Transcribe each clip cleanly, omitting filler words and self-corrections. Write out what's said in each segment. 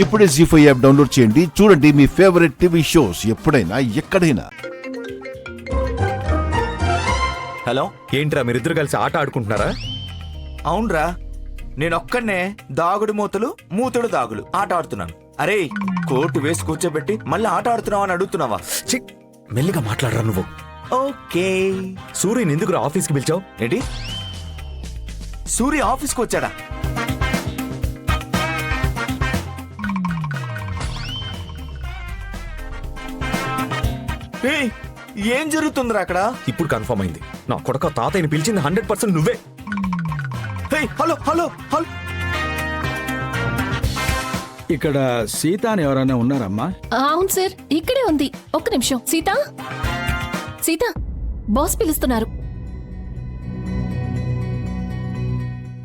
ఇప్పుడే జీ5 app download చేయండి. చూడండి మీ ఫేవరెట్ టీవీ షోస్ ఎప్పుడైనా ఎక్కడైనా. హలో, ఏంట్రా మీరిద్దరు కలిసి ఆట ఆడుకుంటున్నారా? అవునరా, నేనొక్కనే దాగుడు మూతుడు దాగులు ఆట ఆడుతున్నాను. అరే, కోర్టు వేసి కూర్చోబెట్టి మళ్ళీ ఆట ఆడుతున్నావా అని అడుగుతున్నావా? చిక్, మెల్లిగా మాట్లాడరా నువ్వు. ఓకే. సూర్యని ఎందుకు ఆఫీస్కి పిలిచావు? ఏంటి, సూర్య ఆఫీస్కి వచ్చాడా? ఏయ్, ఏం జరుగుతుందిరా అక్కడ? ఇప్పుడు కన్ఫర్మ్ అయింది. నా కొడుక తాతయ్యని పిలిచింది 100% నువ్వే. హలో హలో హలో, ఇక్కడ సీత అని ఎవరైనా ఉన్నారమ్మా? అవును సార్, ఇక్కడే ఉంది. ఒక్క నిమిషం. సీత, సీత, బాస్ పిలుస్తున్నారు.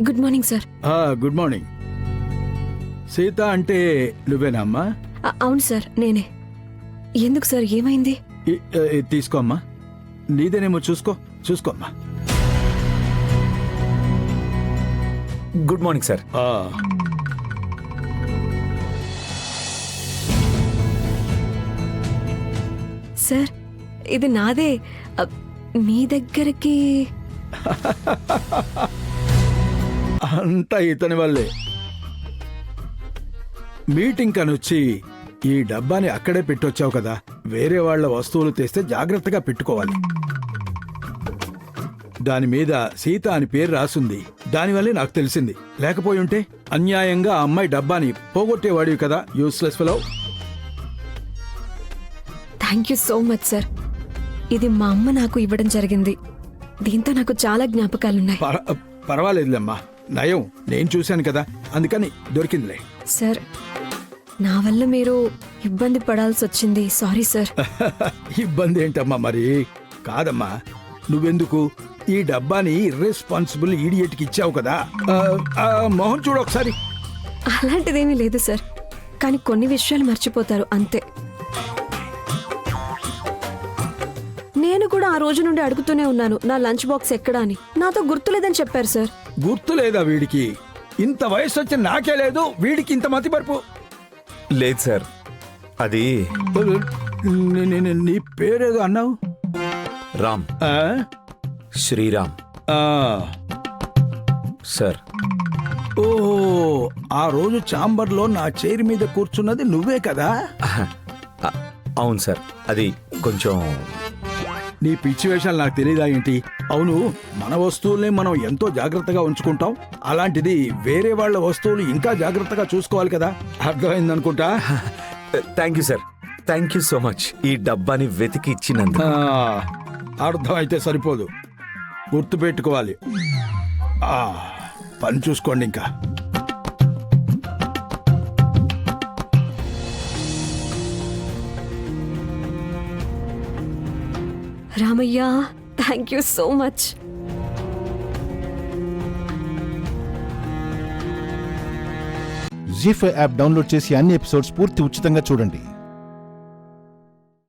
Good morning sir. Good morning. Sita అంటే నువ్వేనా అమ్మా? అవును సార్, నేనే. ఎందుకు సార్, ఏమైంది? తీసుకో అమ్మా, నీదేనేమో చూసుకోమ్మా. Good morning sir. సార్, ఇది నాదే. మీ దగ్గరికి అంతా ఇతని వల్లే. మీటింగ్ కనొచ్చి ఈ డబ్బాని అక్కడే పెట్టొచ్చావు కదా, వేరే వాళ్ళ వస్తువులు తెస్తే జాగ్రత్తగా పెట్టుకోవాలి. దాని మీద సీత అని పేరు రాసుంది. దానివల్లే నాకు తెలిసింది. లేకపోయి ఉంటే అన్యాయంగా ఆ అమ్మాయి డబ్బాని పోగొట్టేవాడివి కదా, useless fellow. Thank you so much sir. ఇది మా అమ్మ నాకు ఇవ్వడం జరిగింది. దీంతో నాకు చాలా జ్ఞాపకాలున్నాయి. పర్వాలేదులేమ్మా, నయం. నేను చూశాను కదా, అందుకని దొరికిందిలే. సార్, నా వల్ల మీరు ఇబ్బంది పడాల్సి వచ్చింది. Sorry sir. ఇబ్బంది ఏంటమ్మా? మరి కాదమ్మా, నువ్వెందుకు ఈ డబ్బాని ఇర్రెస్పాన్సిబుల్ ఈడియట్కి ఇచ్చావు కదా. మోహన్ చూడు ఒకసారి. అలాంటిదేమీ లేదు సార్, కానీ కొన్ని విషయాలు మర్చిపోతారు అంతే. నేను కూడా ఆ రోజు నుండి అడుగుతూనే ఉన్నాను, నా లంచ్ బాక్స్ ఎక్కడా అని. నాతో గుర్తులేదని చెప్పారు సార్. గుర్తులేదా వీడికి? ఇంత వయసు వచ్చి నాకే లేదు, వీడికి ఇంత మతిపరుపు. లేదు సార్, అది నీ పేరేదో అన్నావు? రామ్. ఆ? శ్రీరామ్ సార్. ఓ, ఆ రోజు ఛాంబర్లో నా చైర్ మీద కూర్చున్నది నువ్వే కదా? అవును సార్, అది కొంచెం. నీ పిచ్చి వేషాలు నాకు తెలియదా ఏంటి? అవును, మన వస్తువుల్ని మనం ఎంతో జాగ్రత్తగా ఉంచుకుంటాం, అలాంటిది వేరే వాళ్ళ వస్తువులు ఇంకా జాగ్రత్తగా చూసుకోవాలి కదా. అర్థమైందనుకుంటా. Thank you sir, thank you so much. ఈ డబ్బాని వెతికి ఇచ్చినందుకు. అర్థం అయితే సరిపోదు, గుర్తు పెట్టుకోవాలి. పని చూసుకోండి ఇంకా. Ramayya, thank you so much. Zee five app download చేసి అన్ని ఎపిసోడ్స్ పూర్తి ఉచితంగా చూడండి.